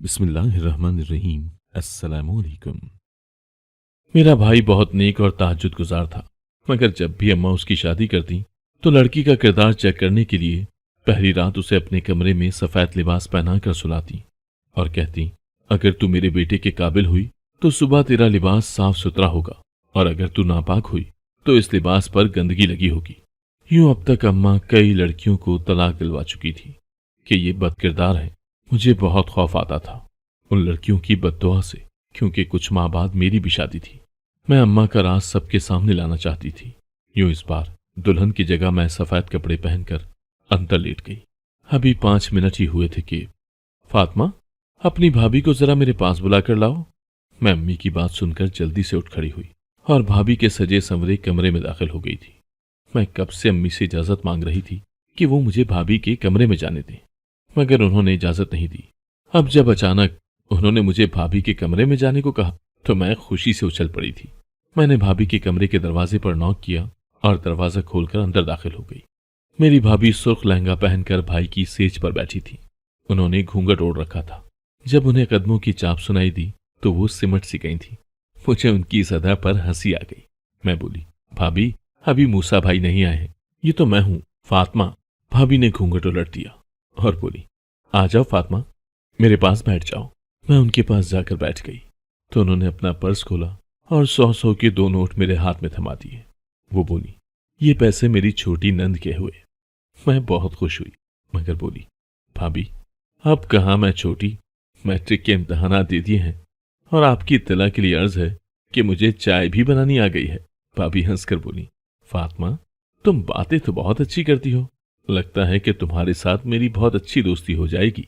बिस्मिल्लाहिर्रहमानिर्रहीम। अस्सलामुअलैकुम। मेरा भाई बहुत नेक और तहज्जुद गुजार था, मगर जब भी अम्मा उसकी शादी करती तो लड़की का किरदार चेक करने के लिए पहली रात उसे अपने कमरे में सफ़ेद लिबास पहनाकर सुलाती और कहती, अगर तू मेरे बेटे के काबिल हुई तो सुबह तेरा लिबास साफ सुथरा होगा, और अगर तू नापाक हुई तो इस लिबास पर गंदगी लगी होगी। यूं अब तक अम्मा कई लड़कियों को तलाक दिलवा चुकी थी कि ये बदकिरदार है। मुझे बहुत खौफ आता था उन लड़कियों की बद्दुआ से, क्योंकि कुछ माह बाद मेरी भी शादी थी। मैं अम्मा का राज सबके सामने लाना चाहती थी। यूं इस बार दुल्हन की जगह मैं सफेद कपड़े पहनकर अंदर लेट गई। अभी 5 मिनट ही हुए थे कि फातिमा, अपनी भाभी को जरा मेरे पास बुला कर लाओ। मैं अम्मी की बात सुनकर जल्दी से उठ खड़ी हुई और भाभी के सजे संवरे कमरे में दाखिल हो गई थी। मैं कब से अम्मी से इजाजत मांग रही थी कि वो मुझे भाभी के कमरे में जाने दें, मगर उन्होंने इजाजत नहीं दी। अब जब अचानक उन्होंने मुझे भाभी के कमरे में जाने को कहा तो मैं खुशी से उछल पड़ी थी। मैंने भाभी के कमरे के दरवाजे पर नॉक किया और दरवाजा खोलकर अंदर दाखिल हो गई। मेरी भाभी सुर्ख लहंगा पहनकर भाई की सेज पर बैठी थी। उन्होंने घूंघट ओढ़ रखा था। जब उन्हें कदमों की चाप सुनाई दी तो वो सिमट सी गई थी। मुझे उनकी इस अदा पर हंसी आ गई। मैं बोली, भाभी, अभी मूसा भाई नहीं आए हैं, ये तो मैं हूं, फातिमा। भाभी ने घूंघट उलट दिया और बोली, आ जाओ फातिमा, मेरे पास बैठ जाओ। मैं उनके पास जाकर बैठ गई तो उन्होंने अपना पर्स खोला और 100 के 2 नोट मेरे हाथ में थमा दिए। वो बोली, ये पैसे मेरी छोटी नंद के हुए। मैं बहुत खुश हुई, मगर बोली, भाभी, अब कहाँ मैं छोटी, मैट्रिक के इम्तहानात दे दिए हैं और आपकी इत्तला के लिए अर्ज है कि मुझे चाय भी बनानी आ गई है। भाभी हंसकर बोली, फातिमा, तुम बातें तो बहुत अच्छी करती हो, लगता है कि तुम्हारे साथ मेरी बहुत अच्छी दोस्ती हो जाएगी।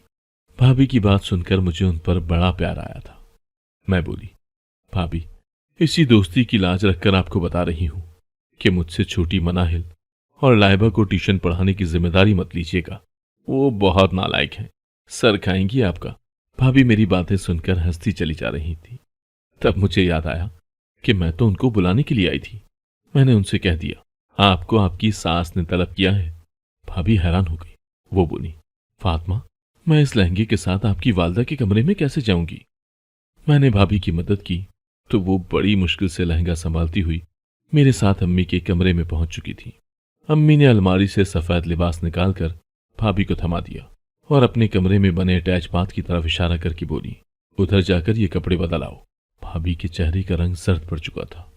भाभी की बात सुनकर मुझे उन पर बड़ा प्यार आया था। मैं बोली, भाभी, इसी दोस्ती की लाज रखकर आपको बता रही हूं कि मुझसे छोटी मनाहिल और लाइबा को ट्यूशन पढ़ाने की जिम्मेदारी मत लीजिएगा। वो बहुत नालायक हैं, सर खाएंगी आपका। भाभी मेरी बातें सुनकर हंसती चली जा रही थी। तब मुझे याद आया कि मैं तो उनको बुलाने के लिए आई थी। मैंने उनसे कह दिया, आपको आपकी सास ने तलब किया है। भाभी हैरान हो गई। वो बोली, फातिमा, मैं इस लहंगे के साथ आपकी वालदा के कमरे में कैसे जाऊंगी? मैंने भाभी की मदद की तो वो बड़ी मुश्किल से लहंगा संभालती हुई मेरे साथ अम्मी के कमरे में पहुंच चुकी थी। अम्मी ने अलमारी से सफेद लिबास निकालकर भाभी को थमा दिया और अपने कमरे में बने अटैच बाथ की तरफ इशारा करके बोली, उधर जाकर ये कपड़े बदल आओ। भाभी के चेहरे का रंग सर्द पड़ चुका था।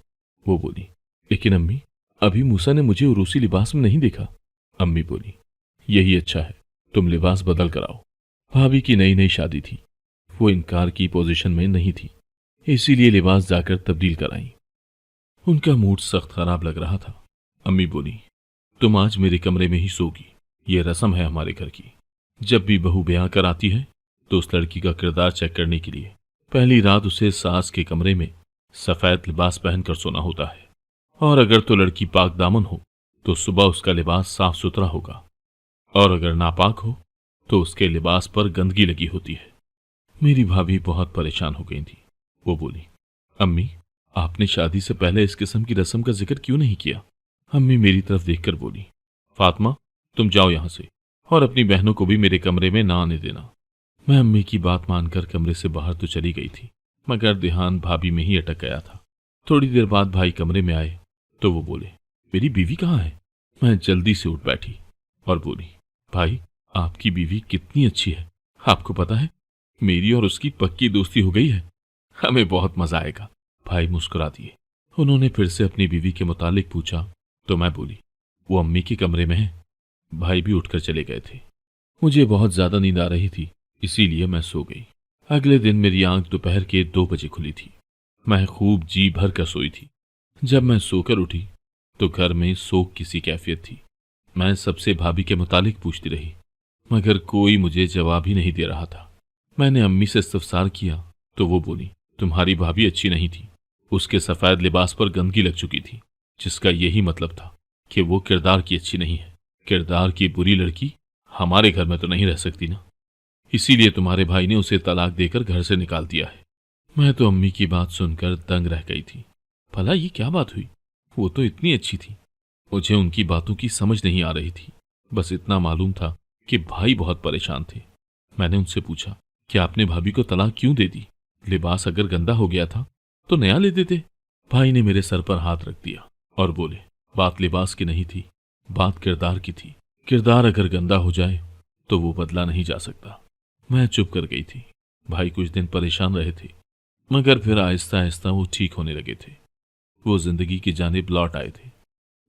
वो बोली, लेकिन अम्मी, अभी मूसा ने मुझे उरूसी लिबास में नहीं देखा। अम्मी बोली, यही अच्छा है, तुम लिबास बदल कर आओ। भाभी की नई नई शादी थी, वो इनकार की पोजीशन में नहीं थी, इसीलिए लिबास जाकर तब्दील कराई। उनका मूड सख्त खराब लग रहा था। अम्मी बोली, तुम आज मेरे कमरे में ही सोगी, ये रस्म है हमारे घर की। जब भी बहू ब्याह कर आती है तो उस लड़की का किरदार चेक करने के लिए पहली रात उसे सास के कमरे में सफेद लिबास पहनकर सोना होता है, और अगर तो लड़की पाक दामन हो तो सुबह उसका लिबास साफ सुथरा होगा, और अगर नापाक हो तो उसके लिबास पर गंदगी लगी होती है। मेरी भाभी बहुत परेशान हो गई थी। वो बोली, अम्मी, आपने शादी से पहले इस किस्म की रस्म का जिक्र क्यों नहीं किया? अम्मी मेरी तरफ देखकर बोली, फातिमा, तुम जाओ यहां से और अपनी बहनों को भी मेरे कमरे में ना आने देना। मैं अम्मी की बात मानकर कमरे से बाहर तो चली गई थी, मगर ध्यान भाभी में ही अटक गया था। थोड़ी देर बाद भाई कमरे में आए तो वो बोले, मेरी बीवी कहाँ है? मैं जल्दी से उठ बैठी और बोली, भाई, आपकी बीवी कितनी अच्छी है। आपको पता है, मेरी और उसकी पक्की दोस्ती हो गई है, हमें बहुत मजा आएगा। भाई मुस्कुरा दिए। उन्होंने फिर से अपनी बीवी के मुतालिक पूछा तो मैं बोली, वो अम्मी के कमरे में है। भाई भी उठकर चले गए थे। मुझे बहुत ज्यादा नींद आ रही थी, इसीलिए मैं सो गई। अगले दिन मेरी आंख दोपहर के 2 बजे खुली थी। मैं खूब जी भर कर सोई थी। जब मैं सोकर उठी तो घर में सोग की सी कैफियत थी। मैं सबसे भाभी के मुतालिक पूछती रही, मगर कोई मुझे जवाब ही नहीं दे रहा था। मैंने अम्मी से इस्तफसार किया तो वो बोली, तुम्हारी भाभी अच्छी नहीं थी, उसके सफेद लिबास पर गंदगी लग चुकी थी, जिसका यही मतलब था कि वो किरदार की अच्छी नहीं है। किरदार की बुरी लड़की हमारे घर में तो नहीं रह सकती ना, इसीलिए तुम्हारे भाई ने उसे तलाक देकर घर से निकाल दिया है। मैं तो अम्मी की बात सुनकर दंग रह गई थी। भला ये क्या बात हुई? वो तो इतनी अच्छी थी। मुझे उनकी बातों की समझ नहीं आ रही थी। बस इतना मालूम था कि भाई बहुत परेशान थे। मैंने उनसे पूछा, कि आपने भाभी को तलाक क्यों दे दी? लिबास अगर गंदा हो गया था तो नया ले देते। भाई ने मेरे सर पर हाथ रख दिया और बोले, बात लिबास की नहीं थी, बात किरदार की थी। किरदार अगर गंदा हो जाए तो वो बदला नहीं जा सकता। मैं चुप कर गई थी। भाई कुछ दिन परेशान रहे थे, मगर फिर आहिस्ता आहिस्ता वो ठीक होने लगे थे। वो जिंदगी की जानिब लौट आए थे।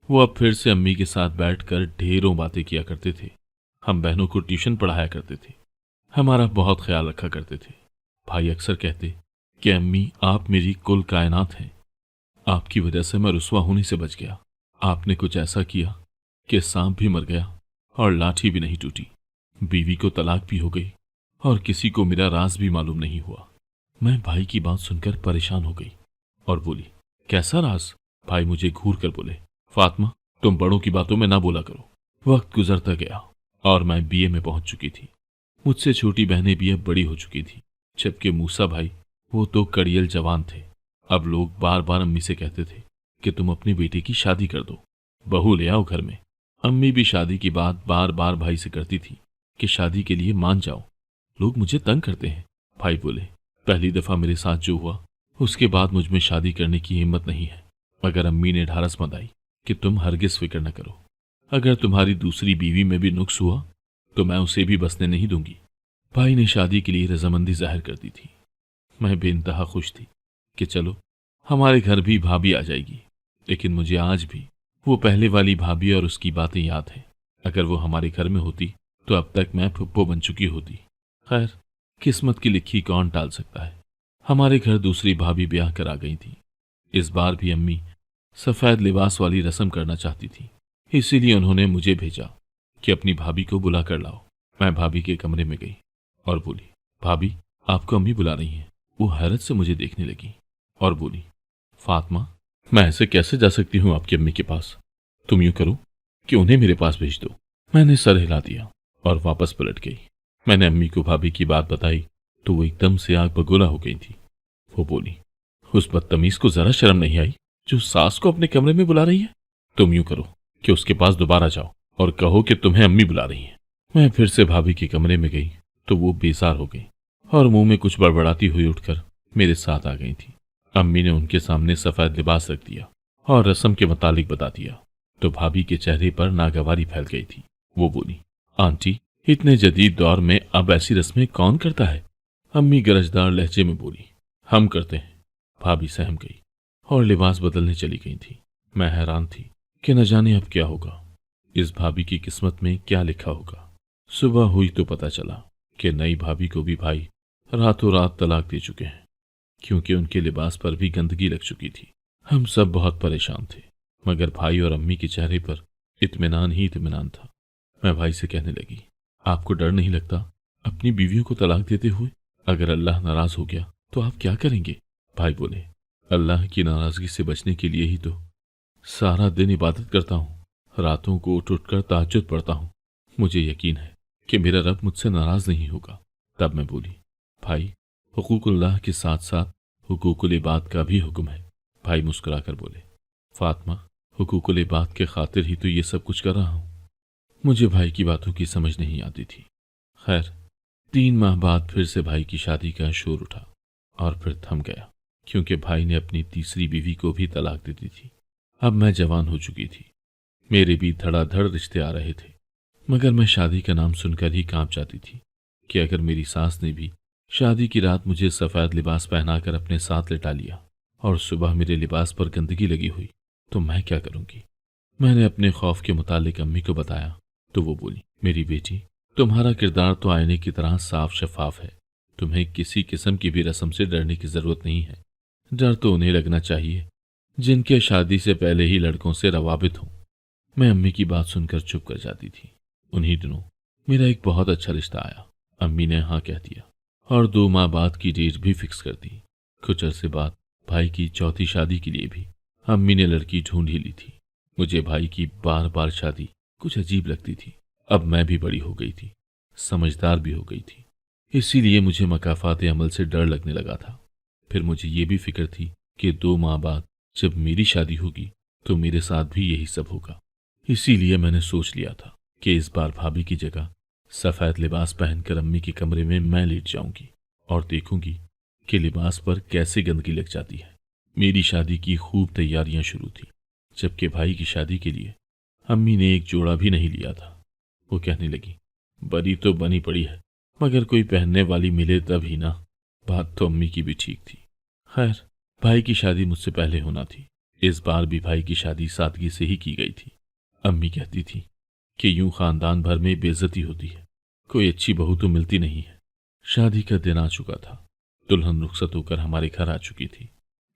वो अब फिर से अम्मी के साथ बैठकर ढेरों बातें किया करते थे। हम बहनों को ट्यूशन पढ़ाया करते थे, हमारा बहुत ख्याल रखा करते थे। भाई अक्सर कहते कि अम्मी, आप मेरी कुल कायनात हैं। आपकी वजह से मैं रुस्वा होने से बच गया। आपने कुछ ऐसा किया कि सांप भी मर गया और लाठी भी नहीं टूटी। बीवी को तलाक भी हो गई और किसी को मेरा राज भी मालूम नहीं हुआ। मैं भाई की बात सुनकर परेशान हो गई और बोली, कैसा राज? भाई मुझे घूर कर बोले, फातिमा, तुम बड़ों की बातों में ना बोला करो। वक्त गुजरता गया और मैं बीए में पहुंच चुकी थी। मुझसे छोटी बहनें भी अब बड़ी हो चुकी थी, जबकि मूसा भाई, वो तो कड़ियल जवान थे। अब लोग बार बार अम्मी से कहते थे कि तुम अपनी बेटी की शादी कर दो, बहू ले आओ घर में। अम्मी भी शादी की बात बार बार भाई से करती थी कि शादी के लिए मान जाओ, लोग मुझे तंग करते हैं। भाई बोले, पहली दफा मेरे साथ जो हुआ उसके बाद मुझ में शादी करने की हिम्मत नहीं है। मगर अम्मी ने ढारस बंधाई कि तुम हरगिज फिक्र न करो, अगर तुम्हारी दूसरी बीवी में भी नुक्स हुआ तो मैं उसे भी बसने नहीं दूंगी। भाई ने शादी के लिए रजामंदी जाहिर कर दी थी। मैं बेइंतहा खुश थी कि चलो हमारे घर भी भाभी आ जाएगी। लेकिन मुझे आज भी वो पहले वाली भाभी और उसकी बातें याद हैं। अगर वो हमारे घर में होती तो अब तक मैं फुप्पो बन चुकी होती। खैर, किस्मत की लिखी कौन टाल सकता है। हमारे घर दूसरी भाभी ब्याह कर आ गई थी। इस बार भी अम्मी सफेद लिबास वाली रस्म करना चाहती थी, इसीलिए उन्होंने मुझे भेजा कि अपनी भाभी को बुला कर लाओ। मैं भाभी के कमरे में गई और बोली, भाभी, आपको अम्मी बुला रही हैं। वो हैरत से मुझे देखने लगी और बोली, फातिमा, मैं ऐसे कैसे जा सकती हूँ आपकी अम्मी के पास? तुम यूं करो कि उन्हें मेरे पास भेज दो। मैंने सर हिला दिया और वापस पलट गई। मैंने अम्मी को भाभी की बात बताई तो वो एकदम से आग बगोला हो गई थी। वो बोली, उस बदतमीज को जरा शर्म नहीं आई जो सास को अपने कमरे में बुला रही है? तुम यूं करो कि उसके पास दोबारा जाओ और कहो कि तुम्हें अम्मी बुला रही हैं। मैं फिर से भाभी के कमरे में गई तो वो बेजार हो गई और मुंह में कुछ बड़बड़ाती हुई उठकर मेरे साथ आ गई थी। अम्मी ने उनके सामने सफेद लिबास रख दिया और रस्म के मुतालिक बता दिया तो भाभी के चेहरे पर नागवारी फैल गई थी। वो बोली, आंटी, इतने जदीद दौर में अब ऐसी रस्में कौन करता है? अम्मी गरजदार लहजे में बोली, हम करते हैं। भाभी सहम गई और लिबास बदलने चली गई थी। मैं हैरान थी कि न जाने अब क्या होगा, इस भाभी की किस्मत में क्या लिखा होगा। सुबह हुई तो पता चला कि नई भाभी को भी भाई रातों रात तलाक दे चुके हैं, क्योंकि उनके लिबास पर भी गंदगी लग चुकी थी। हम सब बहुत परेशान थे, मगर भाई और अम्मी के चेहरे पर इत्मीनान ही इत्मीनान था। मैं भाई से कहने लगी, आपको डर नहीं लगता अपनी बीवियों को तलाक देते हुए? अगर अल्लाह नाराज हो गया तो आप क्या करेंगे? भाई बोले, अल्लाह की नाराजगी से बचने के लिए ही तो सारा दिन इबादत करता हूँ, रातों को उठ उठकर तहज्जुद पढ़ता हूँ। मुझे यकीन है कि मेरा रब मुझसे नाराज नहीं होगा। तब मैं बोली, भाई, हुकूकुल्लाह के साथ साथ हुकूकुल इबाद का भी हुक्म है। भाई मुस्कुराकर बोले, फातिमा, हुकूकुल इबाद के खातिर ही तो ये सब कुछ कर रहा हूँ। मुझे भाई की बातों की समझ नहीं आती थी। खैर, 3 माह बाद फिर से भाई की शादी का शोर उठा और फिर थम गया, क्योंकि भाई ने अपनी तीसरी बीवी को भी तलाक दे दी थी। अब मैं जवान हो चुकी थी, मेरे भी धड़ाधड़ रिश्ते आ रहे थे, मगर मैं शादी का नाम सुनकर ही कांप जाती थी कि अगर मेरी सास ने भी शादी की रात मुझे सफ़ेद लिबास पहनाकर अपने साथ लिटा लिया और सुबह मेरे लिबास पर गंदगी लगी हुई तो मैं क्या करूंगी? मैंने अपने खौफ के मुतालिक अम्मी को बताया तो वो बोली, मेरी बेटी, तुम्हारा किरदार तो आईने की तरह साफ शफाफ है। तुम्हें किसी किस्म की भी रस्म से डरने की जरूरत नहीं है। डर तो उन्हें लगना चाहिए जिनके शादी से पहले ही लड़कों से रवाबित हों। मैं अम्मी की बात सुनकर चुप कर जाती थी। उन्हीं दिनों मेरा एक बहुत अच्छा रिश्ता आया। अम्मी ने हाँ कह दिया और 2 माह बाद की डेट भी फिक्स कर दी। कुछ अरसे बाद भाई की चौथी शादी के लिए भी अम्मी ने लड़की ढूंढ ही ली थी। मुझे भाई की बार बार शादी कुछ अजीब लगती थी। अब मैं भी बड़ी हो गई थी, समझदार भी हो गई थी, इसीलिए मुझे मकाफात अमल से डर लगने लगा था। फिर मुझे ये भी फिक्र थी कि 2 माह बाद जब मेरी शादी होगी तो मेरे साथ भी यही सब होगा। इसीलिए मैंने सोच लिया था कि इस बार भाभी की जगह सफेद लिबास पहनकर अम्मी के कमरे में मैं लेट जाऊंगी और देखूंगी कि लिबास पर कैसे गंदगी लग जाती है। मेरी शादी की खूब तैयारियां शुरू थी, जबकि भाई की शादी के लिए अम्मी ने एक जोड़ा भी नहीं लिया था। वो कहने लगी, बनी तो बनी पड़ी है, मगर कोई पहनने वाली मिले तब ही ना। बात तो अम्मी की भी ठीक थी। खैर, भाई की शादी मुझसे पहले होना थी। इस बार भी भाई की शादी सादगी से ही की गई थी। अम्मी कहती थी कि यूं खानदान भर में बेइज्जती होती है, कोई अच्छी बहू तो मिलती नहीं है। शादी का दिन आ चुका था। दुल्हन रुखसत होकर हमारे घर आ चुकी थी।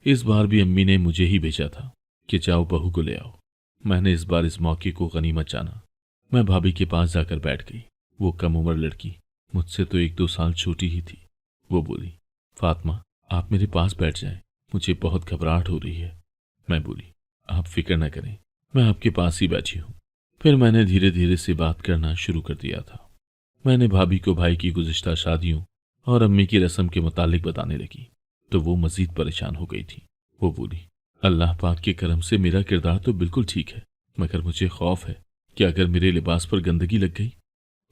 इस बार भी अम्मी ने मुझे ही भेजा था कि जाओ बहू को ले आओ। मैंने इस बार इस मौके को गनीमत जाना। मैं भाभी के पास जाकर बैठ गई। वो कम उम्र लड़की मुझसे तो 1-2 साल छोटी ही थी। वो बोली, फातिमा, आप मेरे पास बैठ जाएं, मुझे बहुत घबराहट हो रही है। मैं बोली, आप फिक्र न करें, मैं आपके पास ही बैठी हूँ। फिर मैंने धीरे धीरे से बात करना शुरू कर दिया था। मैंने भाभी को भाई की गुज़िश्ता शादियों और अम्मी की रस्म के मुतालिक बताने लगी तो वो मजीद परेशान हो गई थी। वो बोली, अल्लाह पाक के करम से मेरा किरदार तो बिल्कुल ठीक है, मगर मुझे खौफ है कि अगर मेरे लिबास पर गंदगी लग गई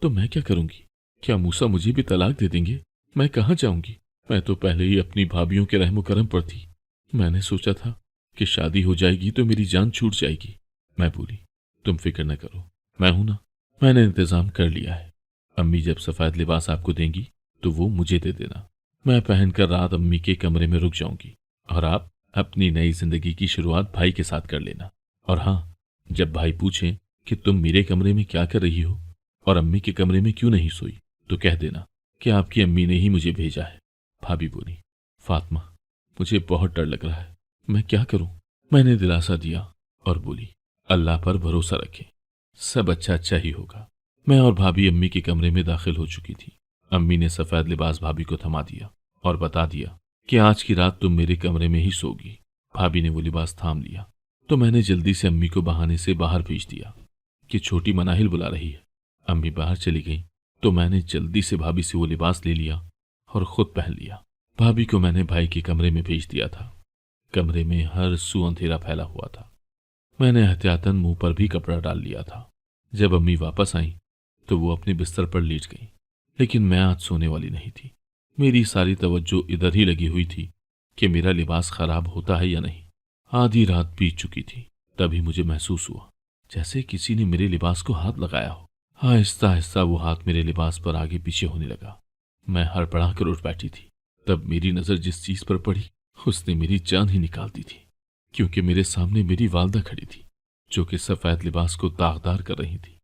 तो मैं क्या करूंगी? क्या मूसा मुझे भी तलाक दे देंगे? मैं कहाँ जाऊंगी? मैं तो पहले ही अपनी भाभीयों के रहमो करम पर थी। मैंने सोचा था कि शादी हो जाएगी तो मेरी जान छूट जाएगी। मैं बोली, तुम फिक्र न करो, मैं हूं ना, मैंने इंतजाम कर लिया है। अम्मी जब सफेद लिबास आपको देंगी तो वो मुझे दे देना। मैं पहनकर रात अम्मी के कमरे में रुक जाऊंगी और आप अपनी नई जिंदगी की शुरुआत भाई के साथ कर लेना। और हाँ, जब भाई पूछें कि तुम मेरे कमरे में क्या कर रही हो और अम्मी के कमरे में क्यों नहीं सोई, तो कह देना कि आपकी अम्मी ने ही मुझे भेजा है। भाभी बोली, फातिमा, मुझे बहुत डर लग रहा है, मैं क्या करूं? मैंने दिलासा दिया और बोली, अल्लाह पर भरोसा रखें, सब अच्छा अच्छा ही होगा। मैं और भाभी अम्मी के कमरे में दाखिल हो चुकी थी। अम्मी ने सफेद लिबास भाभी को थमा दिया और बता दिया कि आज की रात तुम मेरे कमरे में ही सोगी। भाभी ने वो लिबास थाम लिया तो मैंने जल्दी से अम्मी को बहाने से बाहर भेज दिया कि छोटी मनाहिल बुला रही है। अम्मी बाहर चली गई तो मैंने जल्दी से भाभी से वो लिबास ले लिया और खुद पहन लिया। भाभी को मैंने भाई के कमरे में भेज दिया था। कमरे में हर सू अंधेरा फैला हुआ था। मैंने एहतियातन मुंह पर भी कपड़ा डाल लिया था। जब अम्मी वापस आई तो वो अपने बिस्तर पर लेट गई, लेकिन मैं आज सोने वाली नहीं थी। मेरी सारी तवज्जो इधर ही लगी हुई थी कि मेरा लिबास खराब होता है या नहीं। आधी रात बीत चुकी थी, तभी मुझे महसूस हुआ जैसे किसी ने मेरे लिबास को हाथ लगाया हो। आहिस्ता आहिस्ता वो हाथ मेरे लिबास पर आगे पीछे होने लगा। मैं हड़बड़ा कर उठ बैठी थी। तब मेरी नजर जिस चीज पर पड़ी उसने मेरी जान ही निकाल दी थी, क्योंकि मेरे सामने मेरी वालदा खड़ी थी जो कि सफेद लिबास को दागदार कर रही थी।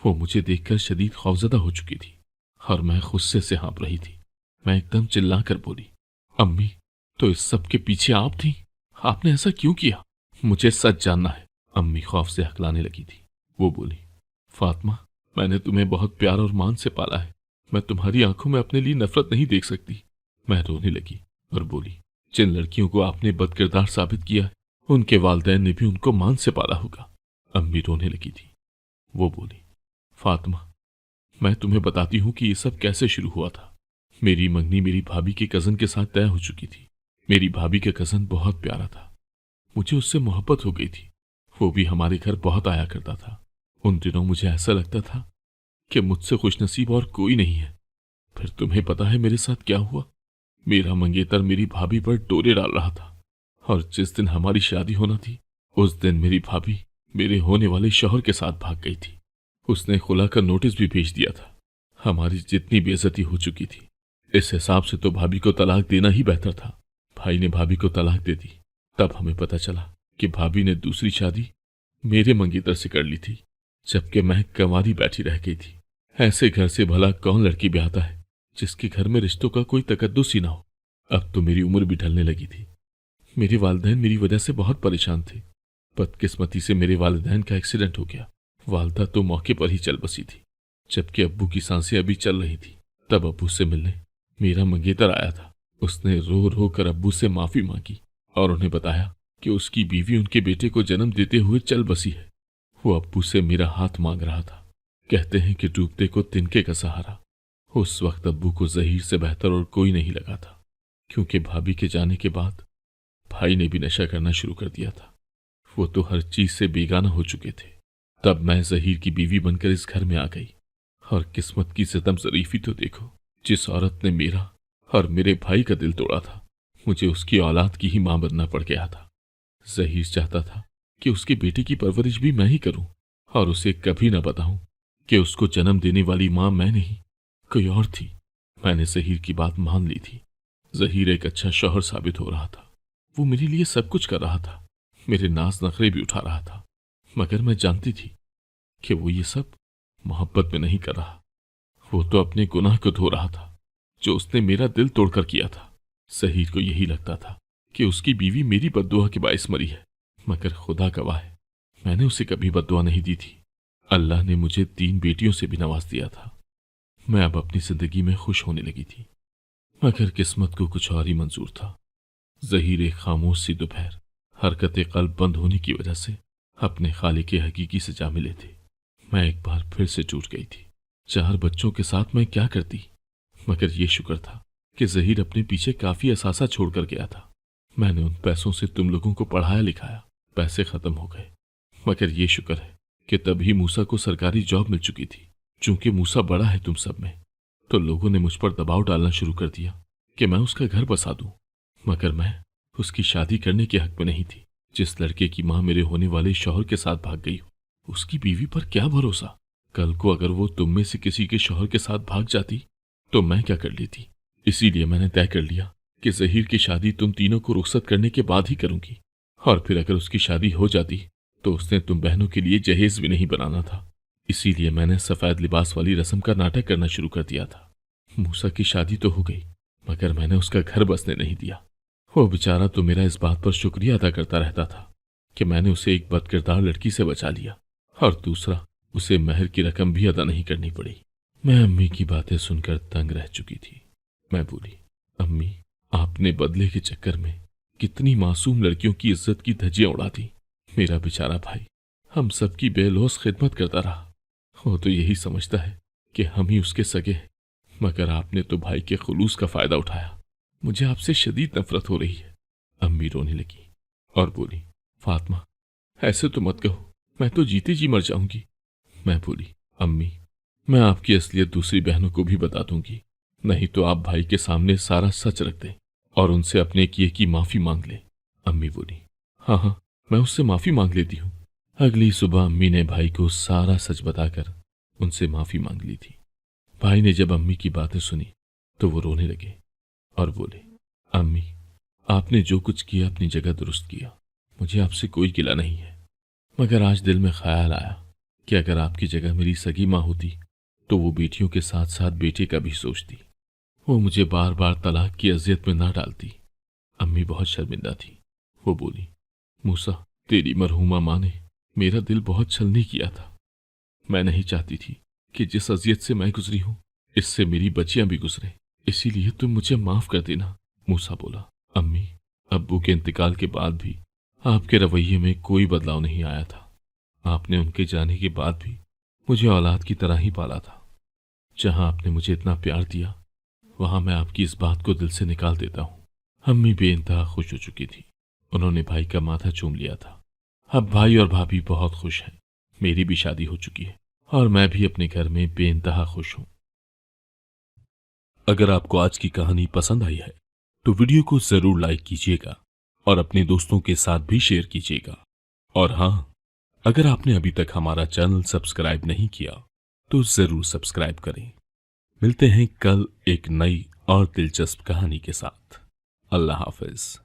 वो मुझे देखकर शदीद खौफजदा हो चुकी थी और मैं गुस्से से हाँप रही थी। मैं एकदम चिल्लाकर बोली, अम्मी, तो इस सब के पीछे आप थी? आपने ऐसा क्यों किया? मुझे सच जानना है। अम्मी खौफ से हकलाने लगी थी। वो बोली, फातिमा, मैंने तुम्हें बहुत प्यार और मान से पाला है। मैं तुम्हारी आंखों में अपने लिए नफरत नहीं देख सकती। मैं रोने लगी और बोली, जिन लड़कियों को आपने बदकिरदार साबित किया है उनके वालिदैन ने भी उनको मान से पाला होगा। अम्मी रोने लगी थी। वो बोली, फातिमा, मैं तुम्हें बताती हूँ कि ये सब कैसे शुरू हुआ था। मेरी मंगनी मेरी भाभी के कजन के साथ तय हो चुकी थी। मेरी भाभी का कजन बहुत प्यारा था, मुझे उससे मोहब्बत हो गई थी। वो भी हमारे घर बहुत आया करता था। उन दिनों मुझे ऐसा लगता था कि मुझसे खुशनसीब और कोई नहीं है। फिर तुम्हें पता है मेरे साथ क्या हुआ? मेरा मंगेतर मेरी भाभी पर डोरे डाल रहा था और जिस दिन हमारी शादी होना थी उस दिन मेरी भाभी मेरे होने वाले शौहर के साथ भाग गई थी। उसने खुला का नोटिस भी भेज दिया था। हमारी जितनी बेइज्जती हो चुकी थी, इस हिसाब से तो भाभी को तलाक देना ही बेहतर था। भाई ने भाभी को तलाक दे दी। तब हमें पता चला कि भाभी ने दूसरी शादी मेरे मंगेतर से कर ली थी, जबकि मैं कंवारी बैठी रह गई थी। ऐसे घर से भला कौन लड़की ब्याहता है जिसके घर में रिश्तों का कोई तकद्दुस ही ना हो। अब तो मेरी उम्र भी ढलने लगी थी। मेरे वालिदैन मेरी वजह से बहुत परेशान थे। बदकिस्मती से मेरे वालिदैन का एक्सीडेंट हो गया। वालदा तो मौके पर ही चल बसी थी, जबकि अब्बू की सांसें अभी चल रही थी। तब अब्बू से मिलने मेरा मंगेतर आया था। उसने रो रो कर अब्बू से माफी मांगी और उन्हें बताया कि उसकी बीवी उनके बेटे को जन्म देते हुए चल बसी है। वो अब्बू से मेरा हाथ मांग रहा था। कहते हैं कि डूबते को तिनके का सहारा। उस वक्त अब्बू को जहीर से बेहतर और कोई नहीं लगा था, क्योंकि भाभी के जाने के बाद भाई ने भी नशा करना शुरू कर दिया था। वो तो हर चीज से बेगाना हो चुके थे। तब मैं जहीर की बीवी बनकर इस घर में आ गई और किस्मत की सितम ज़रीफी तो देखो, जिस औरत ने मेरा और मेरे भाई का दिल तोड़ा था, मुझे उसकी औलाद की ही मां बनना पड़ गया था। ज़हीर चाहता था कि उसके बेटे की परवरिश भी मैं ही करूं और उसे कभी न बताऊं कि उसको जन्म देने वाली मां मैं नहीं, कोई और थी। मैंने ज़हीर की बात मान ली थी। ज़हीर एक अच्छा शौहर साबित हो रहा था। वो मेरे लिए सब कुछ कर रहा था, मेरे नाज नखरे भी उठा रहा था, मगर मैं जानती थी कि वो ये सब मोहब्बत में नहीं कर रहा। वो तो अपने गुनाह को धो रहा था जो उसने मेरा दिल तोड़कर किया था। ज़हीर को यही लगता था कि उसकी बीवी मेरी बद्दुआ के बाइस मरी है, मगर खुदा गवाह है, मैंने उसे कभी बद्दुआ नहीं दी थी। अल्लाह ने मुझे 3 बेटियों से भी नवाज दिया था। मैं अब अपनी जिंदगी में खुश होने लगी थी, मगर किस्मत को कुछ और ही मंजूर था। ज़हीर एक खामोश सी दोपहर हरकत कल्ब बंद होने की वजह से अपने खालिक हकीकी से जा मिले थे। मैं एक बार फिर से टूट गई थी। 4 बच्चों के साथ मैं क्या करती, मगर ये शुक्र था कि ज़हीर अपने पीछे काफी असासा छोड़कर गया था। मैंने उन पैसों से तुम लोगों को पढ़ाया लिखाया, पैसे खत्म हो गए, मगर ये शुक्र है कि तभी मूसा को सरकारी जॉब मिल चुकी थी। चूंकि मूसा बड़ा है तुम सब में, तो लोगों ने मुझ पर दबाव डालना शुरू कर दिया कि मैं उसका घर बसा दूं, मगर मैं उसकी शादी करने के हक में नहीं थी। जिस लड़के की मां मेरे होने वाले शौहर के साथ भाग गई, उसकी बीवी पर क्या भरोसा। कल को अगर वो तुम में से किसी के शौहर के साथ भाग जाती तो मैं क्या कर लेती। इसीलिए मैंने तय कर लिया कि ज़हीर की शादी तुम तीनों को रुखसत करने के बाद ही करूंगी, और फिर अगर उसकी शादी हो जाती तो उसने तुम बहनों के लिए जहेज भी नहीं बनाना था। इसीलिए मैंने सफेद लिबास वाली रस्म का नाटक करना शुरू कर दिया था। मूसा की शादी तो हो गई, मगर मैंने उसका घर बसने नहीं दिया। वो बेचारा तो मेरा इस बात पर शुक्रिया अदा करता रहता था कि मैंने उसे एक बदकिरदार लड़की से बचा लिया, और दूसरा, उसे महर की रकम भी अदा नहीं करनी पड़ी। मैं अम्मी की बातें सुनकर तंग रह चुकी थी। मैं बोली, अम्मी, आपने बदले के चक्कर में कितनी मासूम लड़कियों की इज्जत की धज्जियां उड़ा दी। मेरा बेचारा भाई हम सबकी बेलौस खिदमत करता रहा। वो तो यही समझता है कि हम ही उसके सगे हैं, मगर आपने तो भाई के खुलूस का फायदा उठाया। मुझे आपसे शदीद नफरत हो रही है। अम्मी रोने लगी और बोली, फातिमा, ऐसे तो मत कहो, मैं तो जीते जी मर जाऊंगी। मैं बोली, अम्मी, मैं आपकी असलियत दूसरी बहनों को भी बता दूंगी, नहीं तो आप भाई के सामने सारा सच रख दें और उनसे अपने किए की माफी मांग लें। अम्मी बोली, हाँ हाँ, मैं उससे माफी मांग लेती हूँ। अगली सुबह अम्मी ने भाई को सारा सच बताकर उनसे माफी मांग ली थी। भाई ने जब अम्मी की बातें सुनी तो वो रोने लगे और बोले, अम्मी, आपने जो कुछ किया अपनी जगह दुरुस्त किया, मुझे आपसे कोई गिला नहीं है, मगर आज दिल में ख्याल आया कि अगर आपकी जगह मेरी सगी माँ होती तो वो बेटियों के साथ साथ बेटे का भी सोचती। वो मुझे बार बार तलाक की अजियत में ना डालती। अम्मी बहुत शर्मिंदा थी। वो बोली, मूसा, तेरी मरहूमा माँ ने मेरा दिल बहुत छलनी किया था। मैं नहीं चाहती थी कि जिस अजियत से मैं गुजरी हूं इससे मेरी बच्चियां भी गुजरे, इसीलिए तुम मुझे माफ कर देना। मूसा बोला, अम्मी, अब्बू के इंतकाल के बाद भी आपके रवैये में कोई बदलाव नहीं आया था। आपने उनके जाने के बाद भी मुझे औलाद की तरह ही पाला था। जहां आपने मुझे इतना प्यार दिया वहां मैं आपकी इस बात को दिल से निकाल देता हूं। अम्मी बेइंतहा खुश हो चुकी थी। उन्होंने भाई का माथा चूम लिया था। अब भाई और भाभी बहुत खुश हैं। मेरी भी शादी हो चुकी है और मैं भी अपने घर में बेइंतहा खुश हूं। अगर आपको आज की कहानी पसंद आई है तो वीडियो को जरूर लाइक कीजिएगा और अपने दोस्तों के साथ भी शेयर कीजिएगा। और हाँ, अगर आपने अभी तक हमारा चैनल सब्सक्राइब नहीं किया तो जरूर सब्सक्राइब करें। मिलते हैं कल एक नई और दिलचस्प कहानी के साथ। अल्लाह हाफिज।